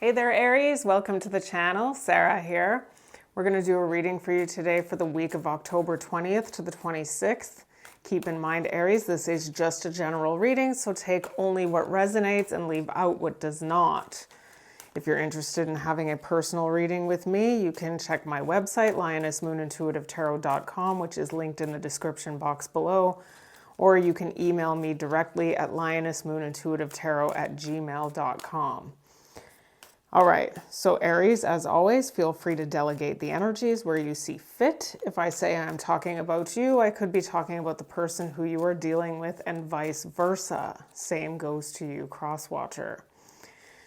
Hey there, Aries. Welcome to the channel. Sarah here. We're going to do a reading for you today for the week of October 20th to the 26th. Keep in mind, Aries, this is just a general reading, so take only what resonates and leave out what does not. If you're interested in having a personal reading with me, you can check my website, lionessmoonintuitivetarot.com, which is linked in the description box below, or you can email me directly at lionessmoonintuitivetarot@gmail.com. All right, so Aries, as always, feel free to delegate the energies where you see fit. If I say I'm talking about you, I could be talking about the person who you are dealing with and vice versa. Same goes to you, cross-watcher.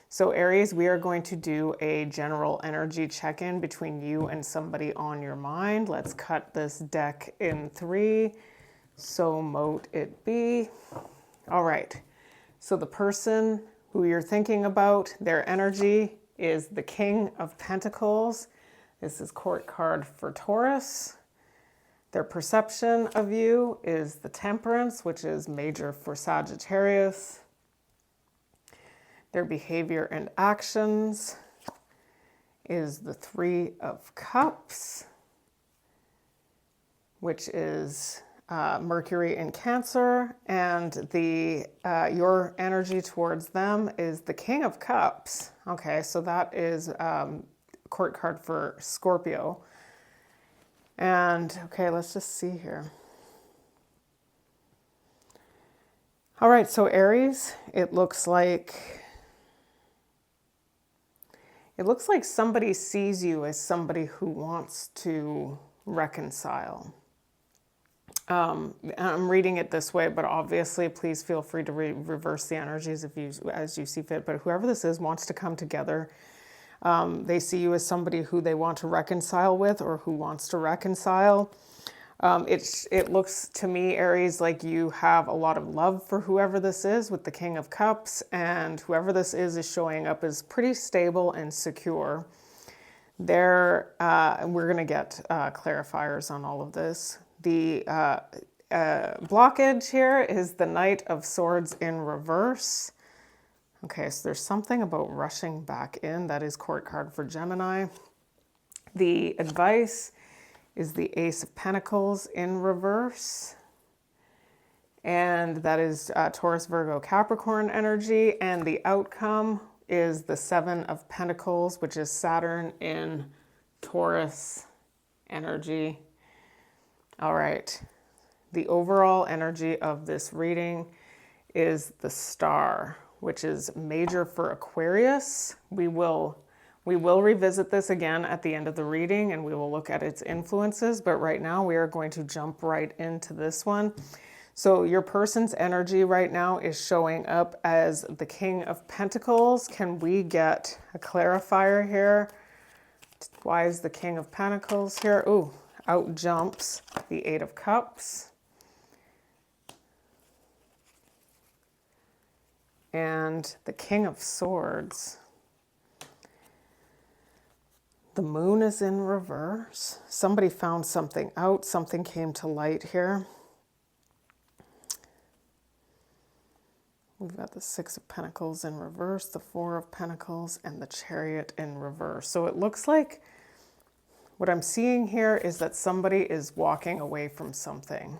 So Aries, we are going to do a general energy check-in between you and somebody on your mind. Let's cut this deck in 3. So mote it be. All right, so the person who you're thinking about, their energy is the King of Pentacles. This is court card for Taurus. Their perception of you is the Temperance, which is major for Sagittarius. Their behavior and actions is the 3 of Cups, which is Mercury in Cancer, and the your energy towards them is the King of Cups. Okay, so that is court card for Scorpio. And okay, let's just see here. All right, so Aries, it looks like somebody sees you as somebody who wants to reconcile. I'm reading it this way, but obviously please feel free to reverse the energies as you see fit. But whoever this is wants to come together. They see you as somebody who they want to reconcile with or who wants to reconcile. It looks to me, Aries, like you have a lot of love for whoever this is with the King of Cups, and whoever this is showing up as pretty stable and secure. And we're going to get clarifiers on all of this. The blockage here is the Knight of Swords in reverse. Okay, so there's something about rushing back in. That is court card for Gemini. The advice is the Ace of Pentacles in reverse. And that is Taurus, Virgo, Capricorn energy. And the outcome is the 7 of Pentacles, which is Saturn in Taurus energy. All right, the overall energy of this reading is the Star, which is major for Aquarius. We will revisit this again at the end of the reading, and we will look at its influences, but right now we are going to jump right into this one. So your person's energy right now is showing up as the King of Pentacles. Can we get a clarifier here? Why is the King of Pentacles here? Ooh. Out jumps the 8 of Cups. And the King of Swords. The Moon is in reverse. Somebody found something out. Something came to light here. We've got the 6 of Pentacles in reverse, the 4 of Pentacles, and the Chariot in reverse. So it looks like what I'm seeing here is that somebody is walking away from something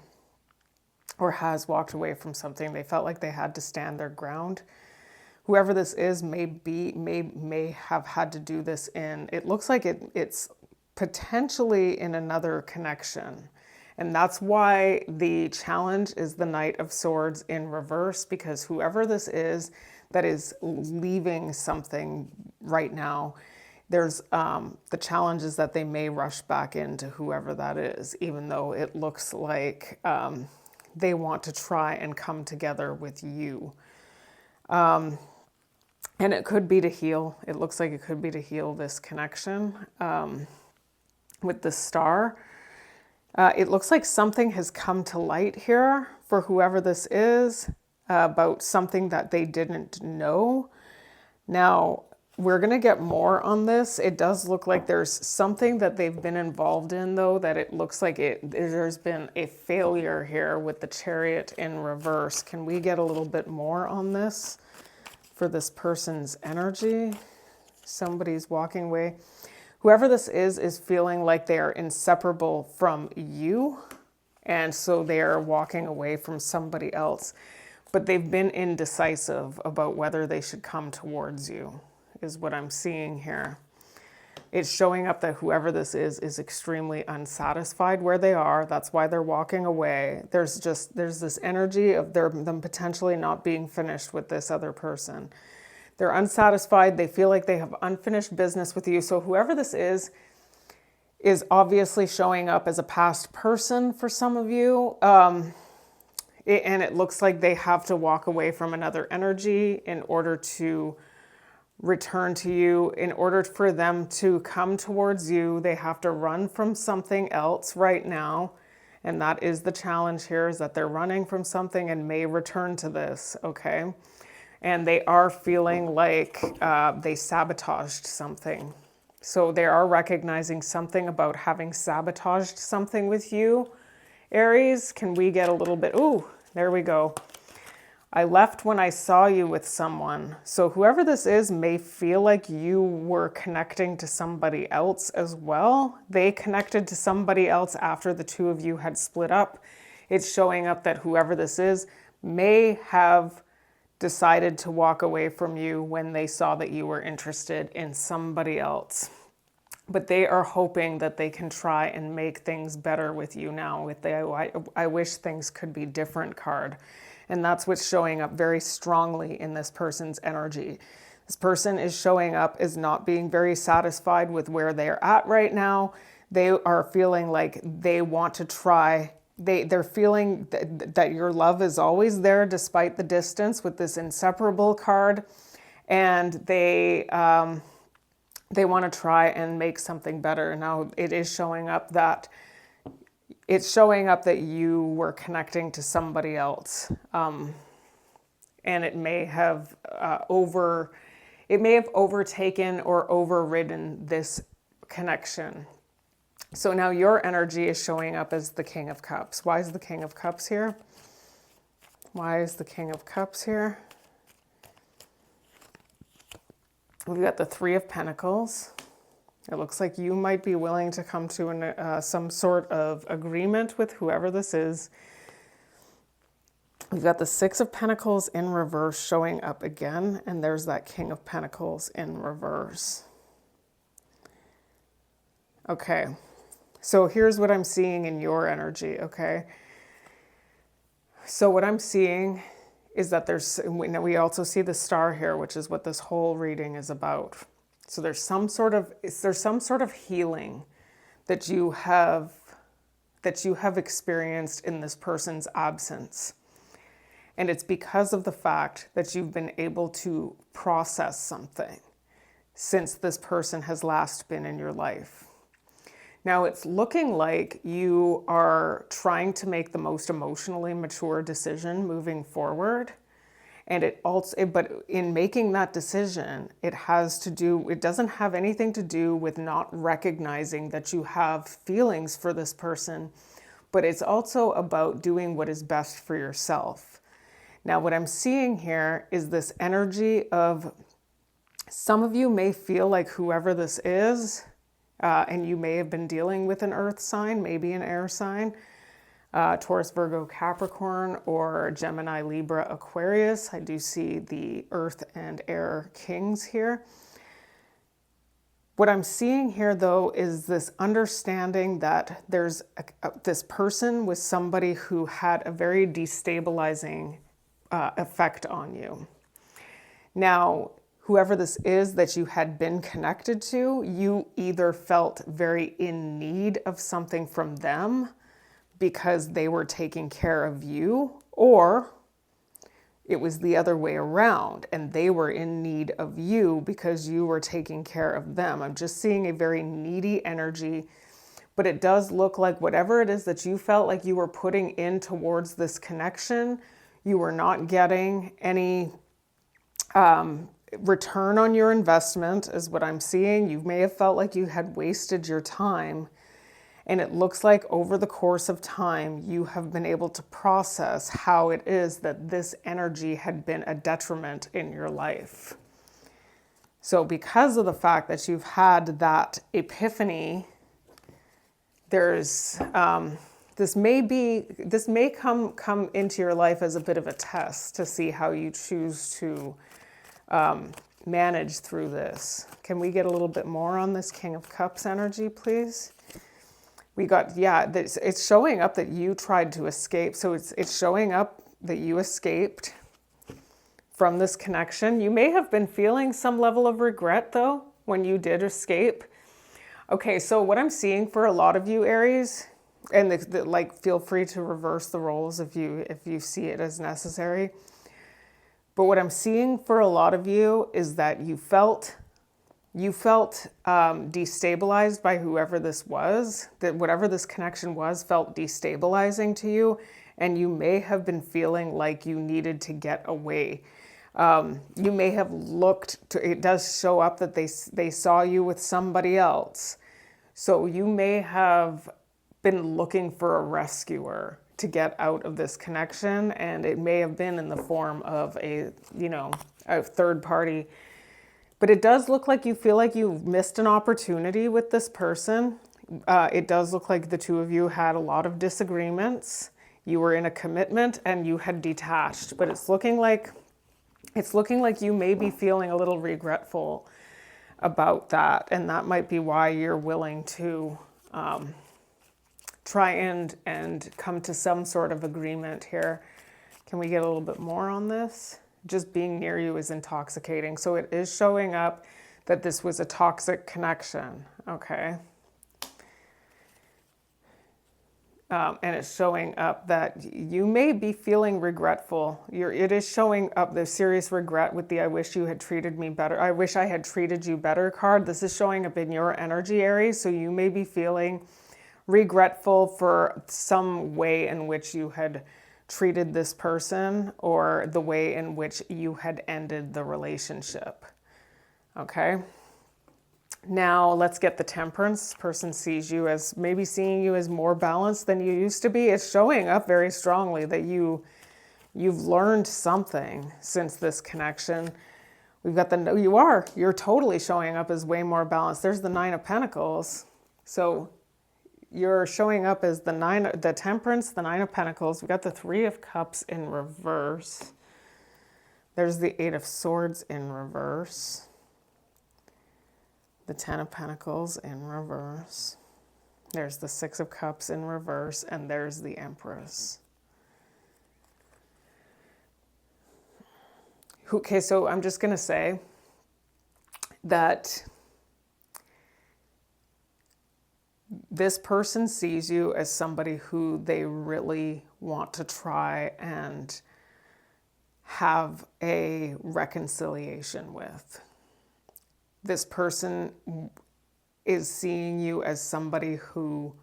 or has walked away from something. They felt like they had to stand their ground. Whoever this is may have had to do this it looks like it's potentially in another connection. And that's why the challenge is the Knight of Swords in reverse, because whoever this is that is leaving something right now, there's the challenge is that they may rush back into whoever that is, even though it looks like they want to try and come together with you. And it could be to heal. It looks like it could be to heal this connection with the Star. It looks like something has come to light here for whoever this is about something that they didn't know. Now, we're going to get more on this. It does look like there's something that they've been involved in, though, that it looks like there's been a failure here with the Chariot in reverse. Can we get a little bit more on this for this person's energy? Somebody's walking away. Whoever this is feeling like they are inseparable from you. And so they are walking away from somebody else. But they've been indecisive about whether they should come towards you, is what I'm seeing here. It's showing up that whoever this is extremely unsatisfied where they are. That's why they're walking away. There's this energy of them potentially not being finished with this other person. They're unsatisfied. They feel like they have unfinished business with you. So whoever this is obviously showing up as a past person for some of you. And it looks like they have to walk away from another energy in order to return to you. In order for them to come towards you, they have to run from something else right now. And that is the challenge here, is that they're running from something and may return to this, okay? And they are feeling like they sabotaged something. So they are recognizing something about having sabotaged something with you. Aries, can we get a little bit, ooh, there we go. I left when I saw you with someone. So whoever this is may feel like you were connecting to somebody else as well. They connected to somebody else after the two of you had split up. It's showing up that whoever this is may have decided to walk away from you when they saw that you were interested in somebody else. But they are hoping that they can try and make things better with you now with the I wish things could be different card. And that's what's showing up very strongly in this person's energy. This person is showing up as not being very satisfied with where they're at right now. They are feeling like they want to try. They're feeling that your love is always there despite the distance with this inseparable card. And they want to try and make something better. Now, it is showing up that you were connecting to somebody else. And it may have overtaken or overridden this connection. So now your energy is showing up as the King of Cups. Why is the King of Cups here? Why is the King of Cups here? We've got the Three of Pentacles. It looks like you might be willing to come to some sort of agreement with whoever this is. We've got the Six of Pentacles in reverse showing up again, and there's that King of Pentacles in reverse. Okay, so here's what I'm seeing in your energy, okay? So what I'm seeing is that we also see the star here, which is what this whole reading is about. So there's some sort of healing that you have experienced in this person's absence. And it's because of the fact that you've been able to process something since this person has last been in your life. Now it's looking like you are trying to make the most emotionally mature decision moving forward. And but in making that decision, it doesn't have anything to do with not recognizing that you have feelings for this person, but it's also about doing what is best for yourself. Now, what I'm seeing here is this energy of some of you may feel like whoever this is, and you may have been dealing with an earth sign, maybe an air sign, Taurus, Virgo, Capricorn, or Gemini, Libra, Aquarius. I do see the earth and air kings here. What I'm seeing here, though, is this understanding that there's this person with somebody who had a very destabilizing effect on you. Now, whoever this is that you had been connected to, you either felt very in need of something from them because they were taking care of you, or it was the other way around and they were in need of you because you were taking care of them. I'm just seeing a very needy energy, but it does look like whatever it is that you felt like you were putting in towards this connection, you were not getting any return on your investment is what I'm seeing. You may have felt like you had wasted your time. And it looks like over the course of time, you have been able to process how it is that this energy had been a detriment in your life. So because of the fact that you've had that epiphany, there's this may come into your life as a bit of a test to see how you choose to manage through this. Can we get a little bit more on this King of Cups energy, please? We got, yeah, it's showing up that you tried to escape. So it's showing up that you escaped from this connection. You may have been feeling some level of regret, though, when you did escape. Okay, so what I'm seeing for a lot of you, Aries, and like, feel free to reverse the roles if you see it as necessary. But what I'm seeing for a lot of you is that you felt destabilized by whoever this was, that whatever this connection was felt destabilizing to you, and you may have been feeling like you needed to get away. You may have looked to, it does show up that they saw you with somebody else. So you may have been looking for a rescuer to get out of this connection, and it may have been in the form of a third party. But it does look like you feel like you've missed an opportunity with this person. It does look like the two of you had a lot of disagreements. You were in a commitment and you had detached, but it's looking like you may be feeling a little regretful about that, and that might be why you're willing to try and come to some sort of agreement here. Can we get a little bit more on this? Just being near you is intoxicating. So it is showing up that this was a toxic connection, okay? And it's showing up that you may be feeling regretful. It is showing up the serious regret with the I wish you had treated me better. I wish I had treated you better card. This is showing up in your energy, Aries. So you may be feeling regretful for some way in which you had treated this person or the way in which you had ended the relationship. Okay? Now let's get the Temperance. This person sees you as maybe seeing you as more balanced than you used to be. It's showing up very strongly that you've learned something since this connection. We've got you're totally showing up as way more balanced. There's the Nine of Pentacles. So you're showing up as the Temperance, the Nine of Pentacles. We've got the Three of Cups in reverse. There's the Eight of Swords in reverse. The Ten of Pentacles in reverse. There's the Six of Cups in reverse, and there's the Empress. Okay, so I'm just going to say that this person sees you as somebody who they really want to try and have a reconciliation with. This person is seeing you as somebody who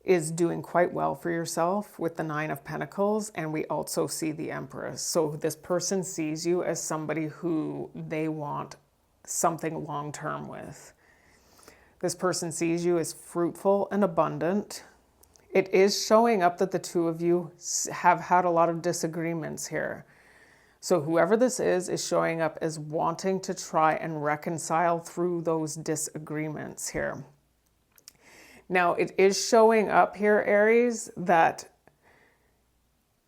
is doing quite well for yourself with the Nine of Pentacles, and we also see the Empress. So this person sees you as somebody who they want something long-term with. This person sees you as fruitful and abundant. It is showing up that the two of you have had a lot of disagreements here. So whoever this is showing up as wanting to try and reconcile through those disagreements here. Now, it is showing up here, Aries, that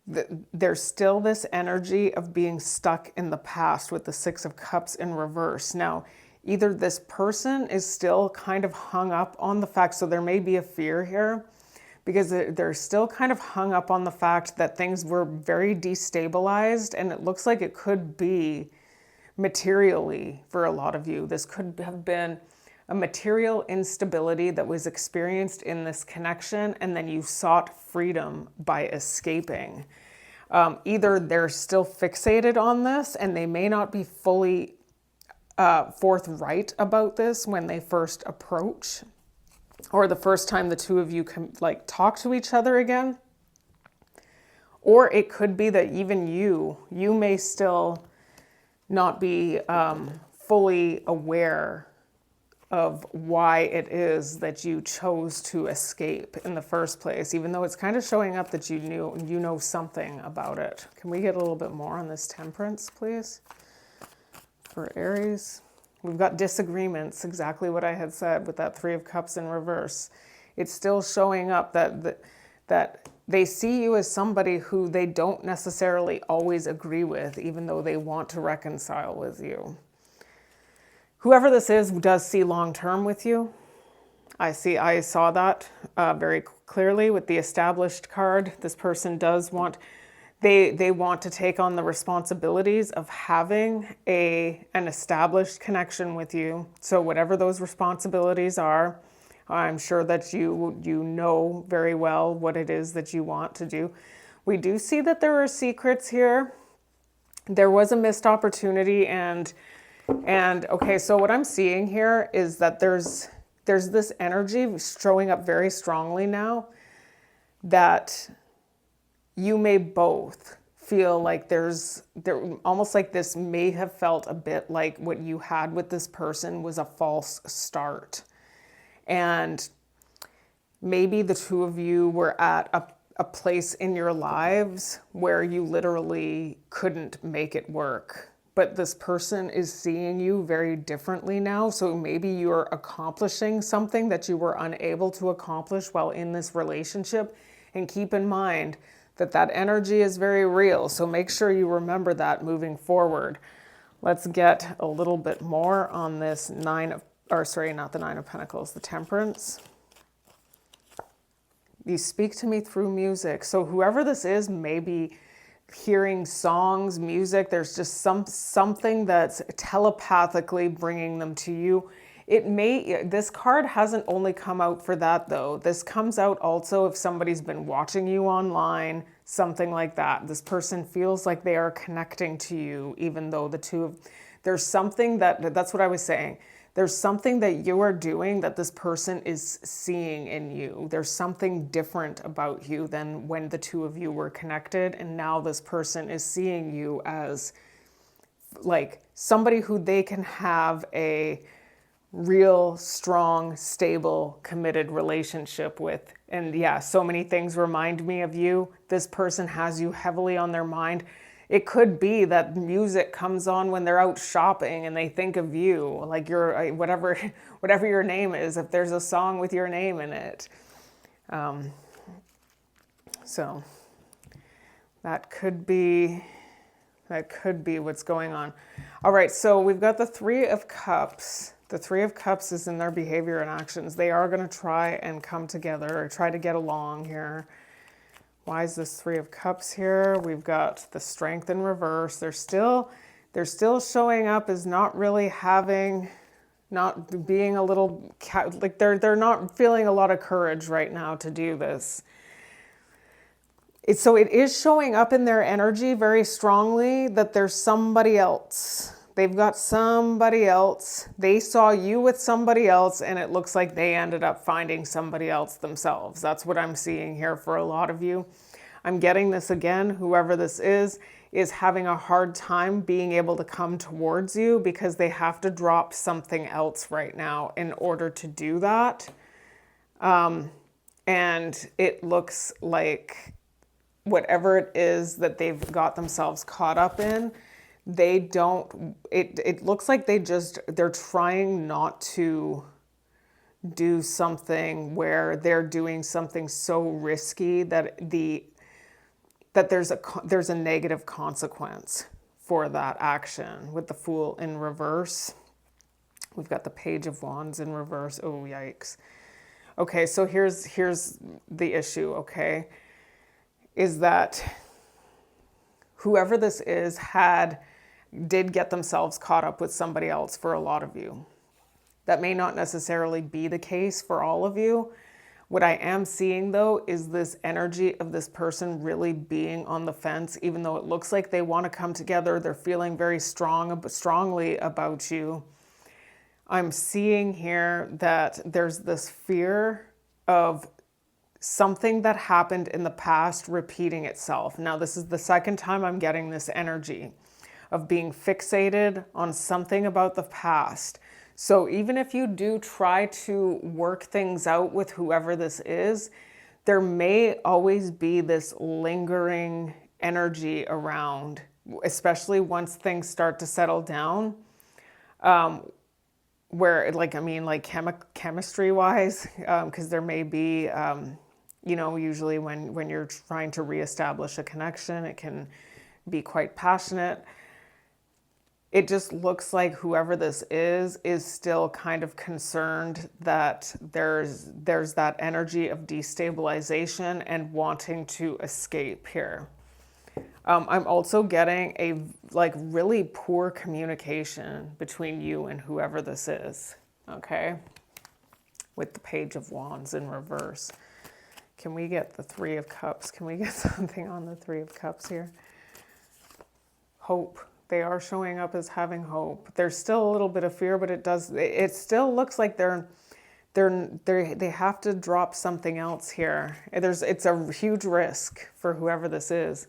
there's still this energy of being stuck in the past with the Six of Cups in reverse. Now, either this person is still kind of hung up on the fact, so there may be a fear here, because they're still kind of hung up on the fact that things were very destabilized, and it looks like it could be materially for a lot of you. This could have been a material instability that was experienced in this connection, and then you sought freedom by escaping. Either they're still fixated on this, and they may not be fully forthright about this when they first approach, or the first time the two of you can talk to each other again. Or it could be that even you may still not be fully aware of why it is that you chose to escape in the first place, even though it's kind of showing up that you know something about it. Can we get a little bit more on this Temperance, please? for Aries. We've got disagreements, exactly what I had said with that Three of Cups in reverse. It's still showing up that they see you as somebody who they don't necessarily always agree with, even though they want to reconcile with you. Whoever this is does see long-term with you. I saw that very clearly with the established card. This person does want, they want to take on the responsibilities of having an established connection with you. So whatever those responsibilities are, I'm sure that you know very well what it is that you want to do. We do see that there are secrets here. There was a missed opportunity, and okay, so what I'm seeing here is that there's this energy showing up very strongly now that you may both feel like almost like this may have felt a bit like what you had with this person was a false start. And maybe the two of you were at a place in your lives where you literally couldn't make it work. But this person is seeing you very differently now. So maybe you're accomplishing something that you were unable to accomplish while in this relationship. And keep in mind that energy is very real. So make sure you remember that moving forward. Let's get a little bit more on this not the Nine of Pentacles, the Temperance. You speak to me through music. So whoever this is may be hearing songs, music. There's just something that's telepathically bringing them to you. This card hasn't only come out for that though. This comes out also if somebody's been watching you online, something like that. This person feels like they are connecting to you, even though there's something that's what I was saying. There's something that you are doing that this person is seeing in you. There's something different about you than when the two of you were connected. And now this person is seeing you as like somebody who they can have a real, strong, stable, committed relationship with. And yeah, so many things remind me of you. This person has you heavily on their mind. It could be that music comes on when they're out shopping and they think of you, like your whatever your name is, if there's a song with your name in it. So that could be what's going on. All right, so we've got the Three of Cups. The Three of Cups is in their behavior and actions. They are going to try and come together or try to get along here. Why is this Three of Cups here? We've got the Strength in reverse. They're still showing up as not really not being a little, like they're not feeling a lot of courage right now to do this. So it is showing up in their energy very strongly that there's somebody else. They've got somebody else. They saw you with somebody else, and it looks like they ended up finding somebody else themselves. That's what I'm seeing here for a lot of you. I'm getting this again, whoever this is having a hard time being able to come towards you because they have to drop something else right now in order to do that. And it looks like whatever it is that they've got themselves caught up in, it looks like they're trying not to do something where they're doing something so risky that there's a negative consequence for that action. With the Fool in reverse, we've got the Page of Wands in reverse. Oh, yikes. Okay, so here's the issue, okay, is that whoever this is did get themselves caught up with somebody else for a lot of you. That may not necessarily be the case for all of you. What I am seeing though is this energy of this person really being on the fence, even though it looks like they want to come together. They're feeling very strongly about you. I'm seeing here that there's this fear of something that happened in the past repeating itself. Now, this is the second time I'm getting this energy of being fixated on something about the past. So even if you do try to work things out with whoever this is, there may always be this lingering energy around, especially once things start to settle down. where like, I mean, like chemistry wise, because there may be, you know, usually when you're trying to reestablish a connection, it can be quite passionate. It just looks like whoever this is still kind of concerned that there's that energy of destabilization and wanting to escape here. I'm also getting a like really poor communication between you and whoever this is, okay? With the Page of Wands in reverse. Can we get the Three of Cups? Can we get something on the Three of Cups here? Hope. They are showing up as having hope. There's still a little bit of fear, but it still looks like they have to drop something else here. It's a huge risk for whoever this is,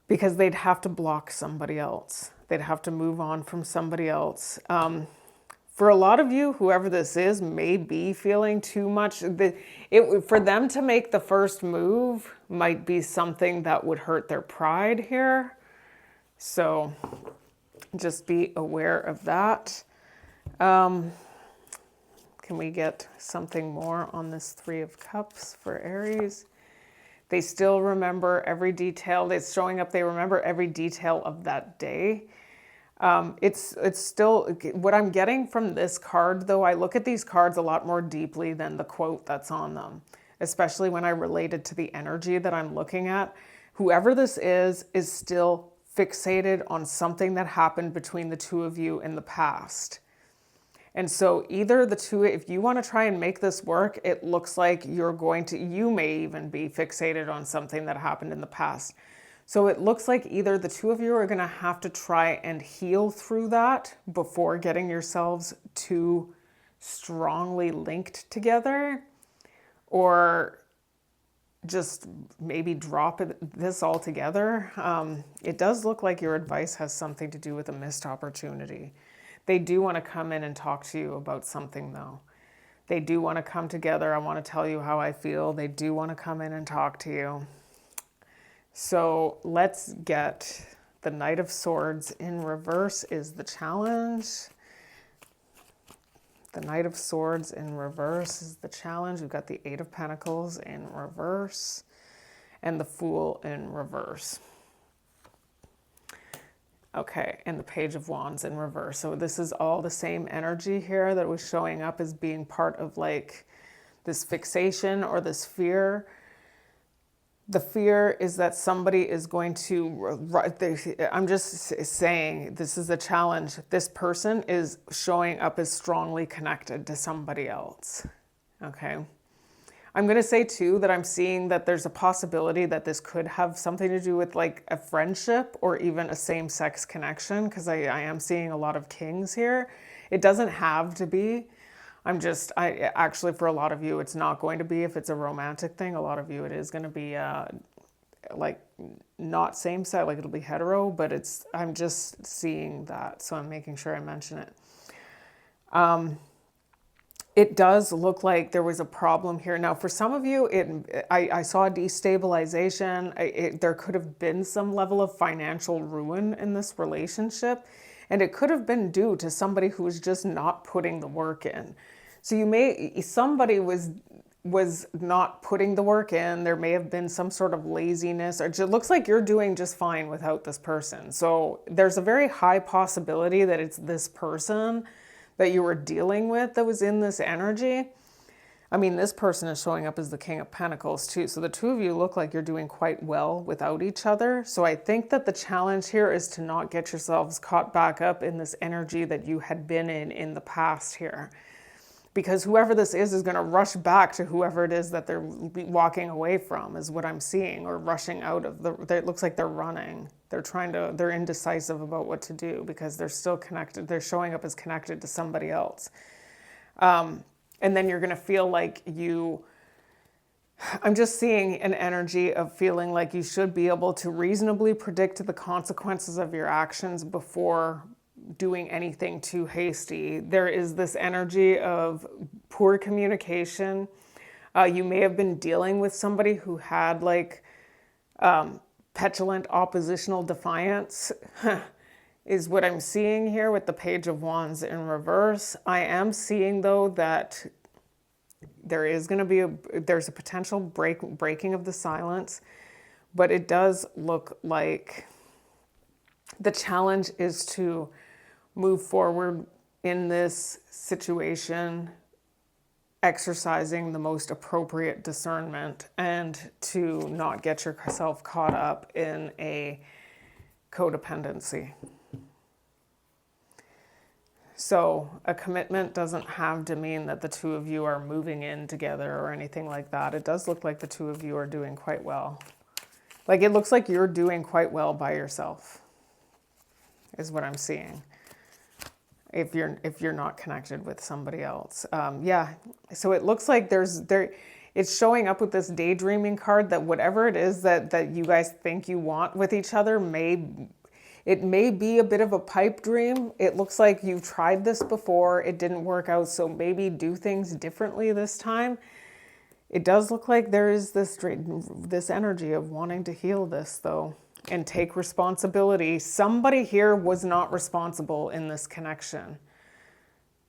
because they'd have to block somebody else. They'd have to move on from somebody else. For a lot of you, whoever this is may be feeling too much. For them to make the first move might be something that would hurt their pride here. So just be aware of that. Can we get something more on this Three of Cups for Aries? They still remember every detail. It's showing up. They remember every detail of that day. It's still what I'm getting from this card, though. I look at these cards a lot more deeply than the quote that's on them, especially when I relate it to the energy that I'm looking at. Whoever this is still fixated on something that happened between the two of you in the past. And so either the two, if you want to try and make this work, it looks like you may even be fixated on something that happened in the past. So it looks like either the two of you are going to have to try and heal through that before getting yourselves too strongly linked together, or just maybe drop this altogether. It does look like your advice has something to do with a missed opportunity. They do want to come in and talk to you about something, though. They do want to come together. I want to tell you how I feel. They do want to come in and talk to you. So let's get the Knight of Swords in reverse is the challenge. The Knight of Swords in reverse is the challenge. We've got the Eight of Pentacles in reverse and the Fool in reverse. Okay, and the Page of Wands in reverse. So this is all the same energy here that was showing up as being part of like this fixation or this fear. The fear is that somebody is going to, I'm just saying, this is a challenge. This person is showing up as strongly connected to somebody else, okay? I'm going to say too that I'm seeing that there's a possibility that this could have something to do with like a friendship or even a same-sex connection, because I am seeing a lot of kings here. It doesn't have to be. I actually, for a lot of you, it's not going to be. If it's a romantic thing, a lot of you, it is going to be like not same sex, like it'll be hetero, but I'm just seeing that. So I'm making sure I mention it. It does look like there was a problem here. Now, for some of you, I saw destabilization. There could have been some level of financial ruin in this relationship. And it could have been due to somebody who was just not putting the work in. So somebody was not putting the work in. There may have been some sort of laziness, or it looks like you're doing just fine without this person. So there's a very high possibility that it's this person that you were dealing with that was in this energy. I mean, this person is showing up as the King of Pentacles too. So the two of you look like you're doing quite well without each other. So I think that the challenge here is to not get yourselves caught back up in this energy that you had been in the past here. Because whoever this is going to rush back to whoever it is that they're walking away from, is what I'm seeing, or rushing out of it looks like they're running. They're indecisive about what to do because they're still connected. They're showing up as connected to somebody else. And then you're going to feel like I'm just seeing an energy of feeling like you should be able to reasonably predict the consequences of your actions before doing anything too hasty. There is this energy of poor communication. You may have been dealing with somebody who had like petulant oppositional defiance. is what I'm seeing here with the Page of Wands in reverse. I am seeing, though, that there is going to be there's a potential breaking of the silence, but it does look like the challenge is to move forward in this situation, exercising the most appropriate discernment and to not get yourself caught up in a codependency. So a commitment doesn't have to mean that the two of you are moving in together or anything like that. It does look like the two of you are doing quite well. Like it looks like you're doing quite well by yourself, is what I'm seeing. If you're not connected with somebody else. Yeah, so it looks like it's showing up with this daydreaming card that whatever it is that you guys think you want with each other it may be a bit of a pipe dream. It looks like you've tried this before, it didn't work out, so maybe do things differently this time. It does look like there is this energy of wanting to heal this, though, and take responsibility. Somebody here was not responsible in this connection.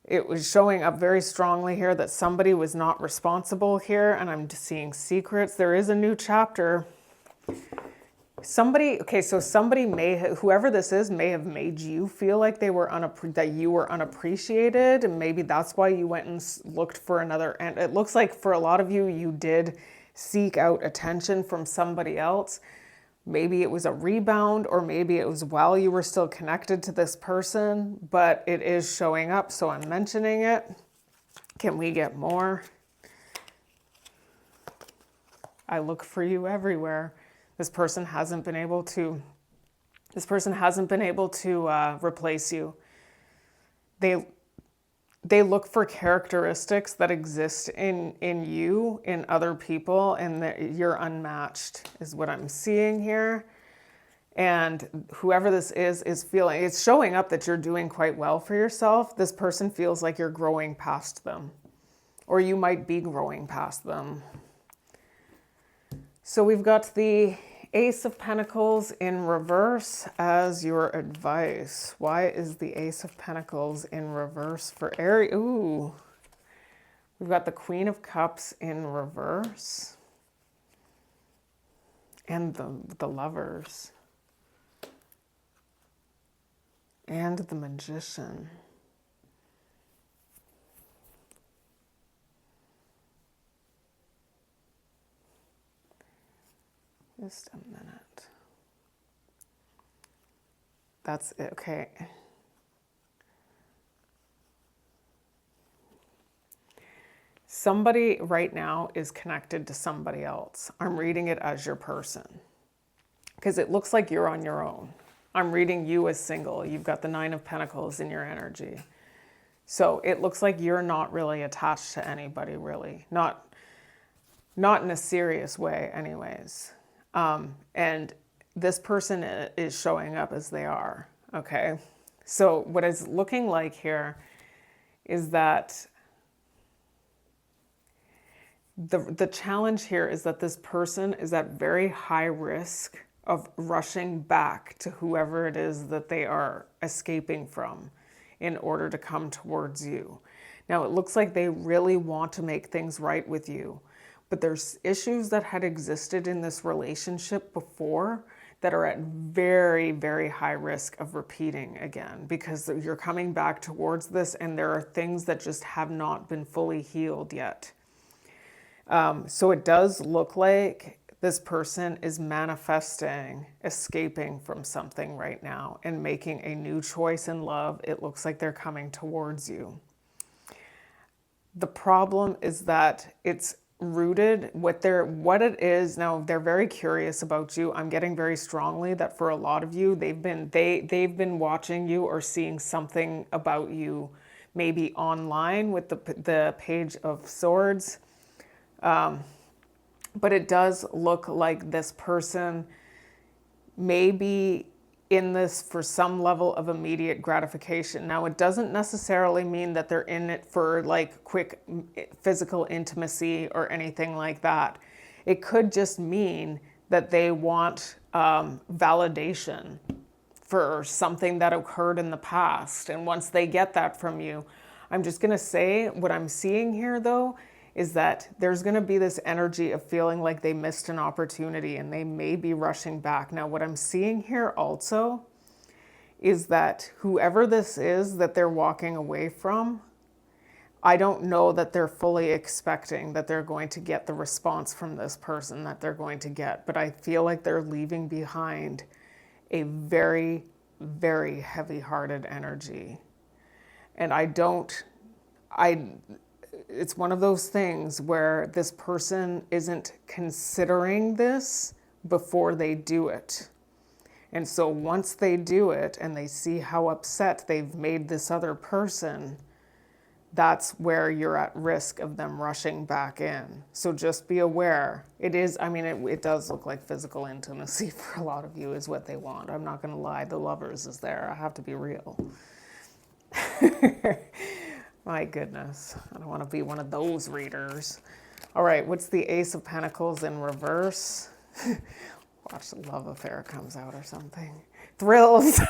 It was showing up very strongly here that somebody was not responsible here, and I'm just seeing secrets. There is a new chapter. Somebody whoever this is may have made you feel like that you were unappreciated, and maybe that's why you went and looked for another. And it looks like for a lot of you, you did seek out attention from somebody else. Maybe it was a rebound, or maybe it was while you were still connected to this person, but it is showing up, so I'm mentioning it. Can we get more? I look for you everywhere. This person hasn't been able to replace you. They look for characteristics that exist in you, in other people, and that you're unmatched, is what I'm seeing here. And whoever this is feeling, it's showing up that you're doing quite well for yourself. This person feels like you're growing past them, or you might be growing past them. So we've got the Ace of Pentacles in reverse as your advice. Why is the Ace of Pentacles in reverse for Aries? Ooh. We've got the Queen of Cups in reverse. And the Lovers. And the Magician. Just a minute. That's it. Okay. Somebody right now is connected to somebody else. I'm reading it as your person, because it looks like you're on your own. I'm reading you as single. You've got the Nine of Pentacles in your energy. So it looks like you're not really attached to anybody, really. Not in a serious way anyways. And this person is showing up as they are, okay? So what it's looking like here is that the challenge here is that this person is at very high risk of rushing back to whoever it is that they are escaping from in order to come towards you. Now, it looks like they really want to make things right with you, but there's issues that had existed in this relationship before that are at very, very high risk of repeating again, because you're coming back towards this and there are things that just have not been fully healed yet. So it does look like this person is manifesting, escaping from something right now and making a new choice in love. It looks like they're coming towards you. The problem is that it's rooted what it is. Now they're very curious about you. I'm getting very strongly that for a lot of you, they've been watching you or seeing something about you, maybe online with the Page of Swords. But it does look like this person may be in this for some level of immediate gratification. Now, it doesn't necessarily mean that they're in it for like quick physical intimacy or anything like that. It could just mean that they want validation for something that occurred in the past. And once they get that from you, I'm just going to say what I'm seeing here though is that there's going to be this energy of feeling like they missed an opportunity and they may be rushing back. Now, what I'm seeing here also is that whoever this is that they're walking away from, I don't know that they're fully expecting that they're going to get the response from this person that they're going to get. But I feel like they're leaving behind a very, very heavy-hearted energy. And it's one of those things where this person isn't considering this before they do it. And so once they do it and they see how upset they've made this other person, that's where you're at risk of them rushing back in. So just be aware. It does look like physical intimacy for a lot of you is what they want. I'm not going to lie. The Lovers is there. I have to be real. My goodness. I don't want to be one of those readers. All right. What's the Ace of Pentacles in reverse? Watch the love affair comes out or something. Thrills.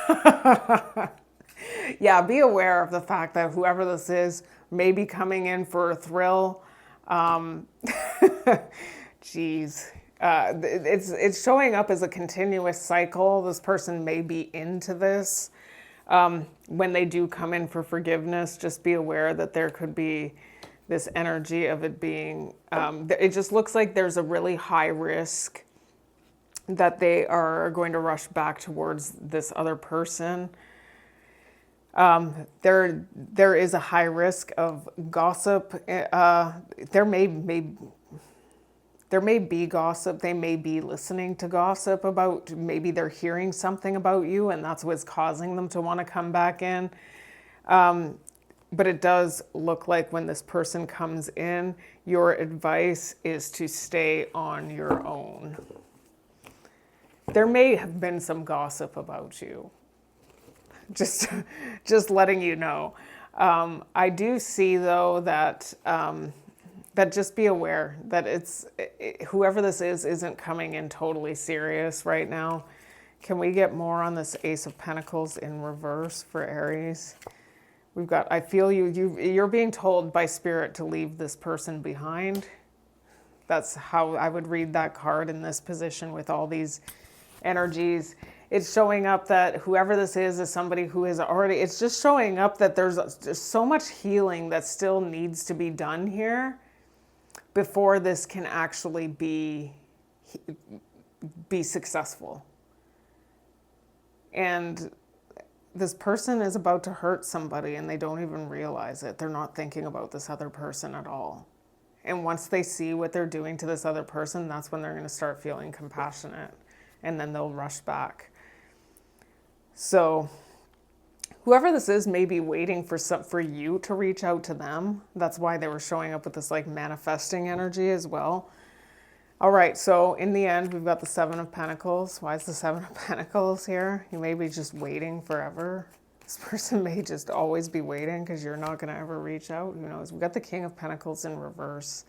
Yeah, be aware of the fact that whoever this is may be coming in for a thrill. Geez. It's showing up as a continuous cycle. This person may be into this. When they do come in for forgiveness, just be aware that there could be this energy of it being, it just looks like there's a really high risk that they are going to rush back towards this other person. There is a high risk of gossip. There may be gossip. They may be listening to gossip about, maybe they're hearing something about you and that's what's causing them to want to come back in. But it does look like when this person comes in, your advice is to stay on your own. There may have been some gossip about you. Just letting you know. I do see though that that just be aware that whoever this is isn't coming in totally serious right now. Can we get more on this Ace of Pentacles in reverse for Aries? We've got, I feel you're being told by Spirit to leave this person behind. That's how I would read that card in this position with all these energies. It's showing up that whoever this is somebody who has already, it's just showing up that there's just so much healing that still needs to be done here before this can actually be successful. And this person is about to hurt somebody and they don't even realize it. They're not thinking about this other person at all. And once they see what they're doing to this other person, that's when they're going to start feeling compassionate and then they'll rush back. So whoever this is may be waiting for you to reach out to them. That's why they were showing up with this like manifesting energy as well. All right, so in the end, we've got the Seven of Pentacles. Why is the Seven of Pentacles here? You may be just waiting forever. This person may just always be waiting because you're not going to ever reach out. Who knows? We've got the King of Pentacles in reverse.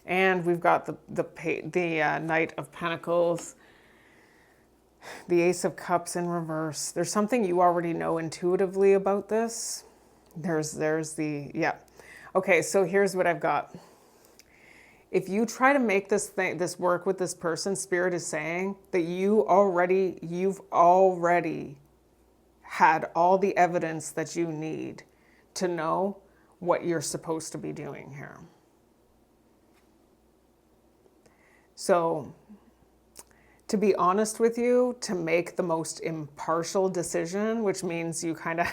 And we've got the Knight of Pentacles, the Ace of Cups in reverse. There's something you already know intuitively about this. There's the, yeah. Okay, so here's what I've got. If you try to make this work with this person, Spirit is saying that you've already had all the evidence that you need to know what you're supposed to be doing here. So, to be honest with you, to make the most impartial decision, which means you kind of,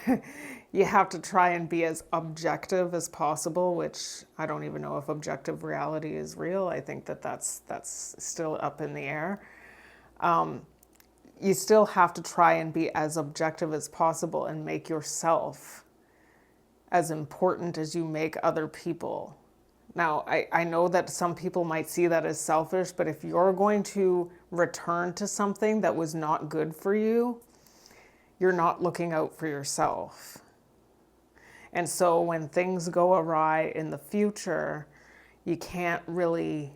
you have to try and be as objective as possible, which I don't even know if objective reality is real. I think that that's still up in the air. You still have to try and be as objective as possible and make yourself as important as you make other people. Now, I know that some people might see that as selfish, but if you're going to return to something that was not good for you, you're not looking out for yourself. And so when things go awry in the future, you can't really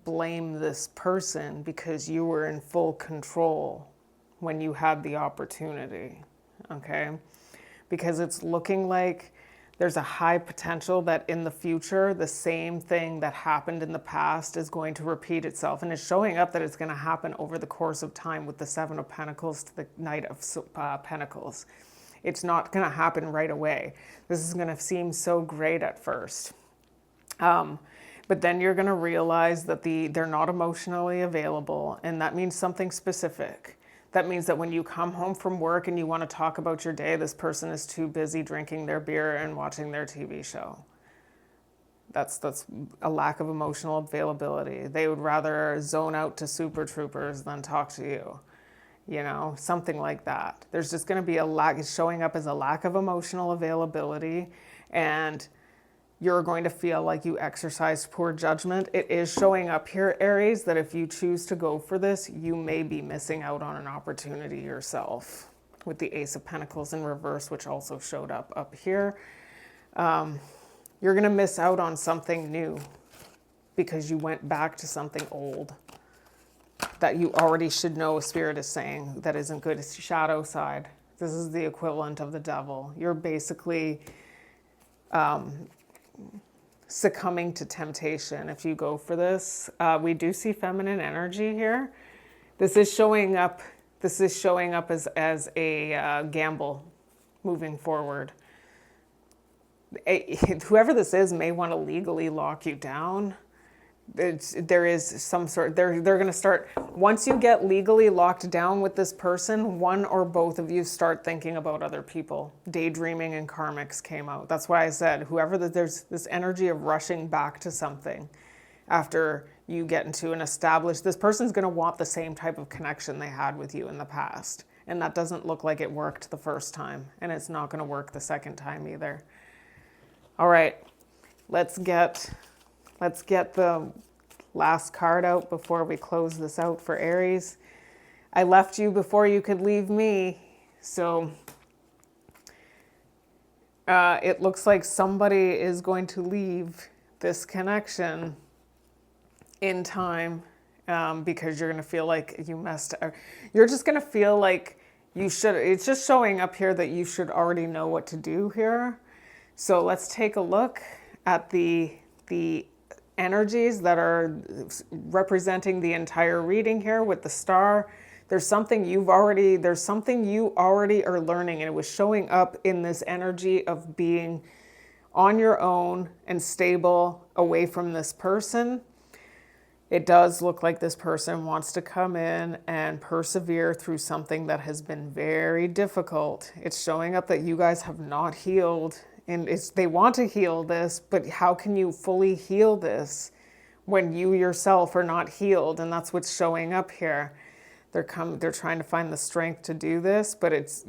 blame this person because you were in full control when you had the opportunity, okay? Because it's looking like there's a high potential that in the future, the same thing that happened in the past is going to repeat itself. And it's showing up that it's going to happen over the course of time with the Seven of Pentacles to the Knight of Pentacles. It's not going to happen right away. This is going to seem so great at first. But then you're going to realize that they're not emotionally available, and that means something specific. That means that when you come home from work and you want to talk about your day, this person is too busy drinking their beer and watching their TV show. That's a lack of emotional availability. They would rather zone out to Super Troopers than talk to you. You know, something like that. There's just going to be it's showing up as a lack of emotional availability, and you're going to feel like you exercised poor judgment. It is showing up here, Aries, that if you choose to go for this, you may be missing out on an opportunity yourself. With the Ace of Pentacles in reverse, which also showed up here. You're going to miss out on something new because you went back to something old that you already should know. Spirit is saying that isn't good. It's shadow side. This is the equivalent of the devil. You're basically succumbing to temptation if you go for this. We do see feminine energy here. This is showing up as a gamble going forward. Whoever this is may want to legally lock you down. There is some sort, they're going to start, once you get legally locked down with this person, one or both of you start thinking about other people. Daydreaming and karmics came out. That's why I said, there's this energy of rushing back to something after you get into an established, this person's going to want the same type of connection they had with you in the past. And that doesn't look like it worked the first time. And it's not going to work the second time either. All right, let's get the last card out before we close this out for Aries. I left you before you could leave me. So it looks like somebody is going to leave this connection in time because you're going to feel like you messed up. You're just going to feel like you should. It's just showing up here that you should already know what to do here. So let's take a look at the energies that are representing the entire reading here with the star. There's something you already are learning, and it was showing up in this energy of being on your own and stable away from this person. It does look like this person wants to come in and persevere through something that has been very difficult. It's showing up that you guys have not healed. And they want to heal this, but how can you fully heal this when you yourself are not healed? And that's what's showing up here. They're trying to find the strength to do this, but it's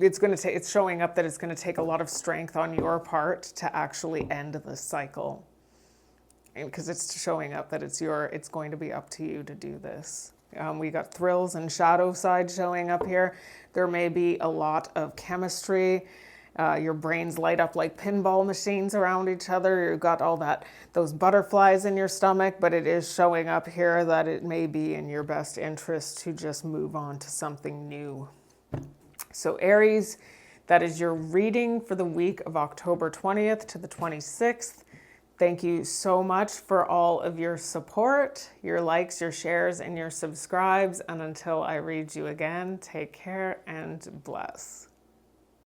showing up that it's going to take a lot of strength on your part to actually end this cycle. And because it's showing up that it's going to be up to you to do this. We got thrills and shadow side showing up here. There may be a lot of chemistry. Your brains light up like pinball machines around each other. You've got those butterflies in your stomach, but it is showing up here that it may be in your best interest to just move on to something new. So Aries, that is your reading for the week of October 20th to the 26th. Thank you so much for all of your support, your likes, your shares, and your subscribes. And until I read you again, take care and bless.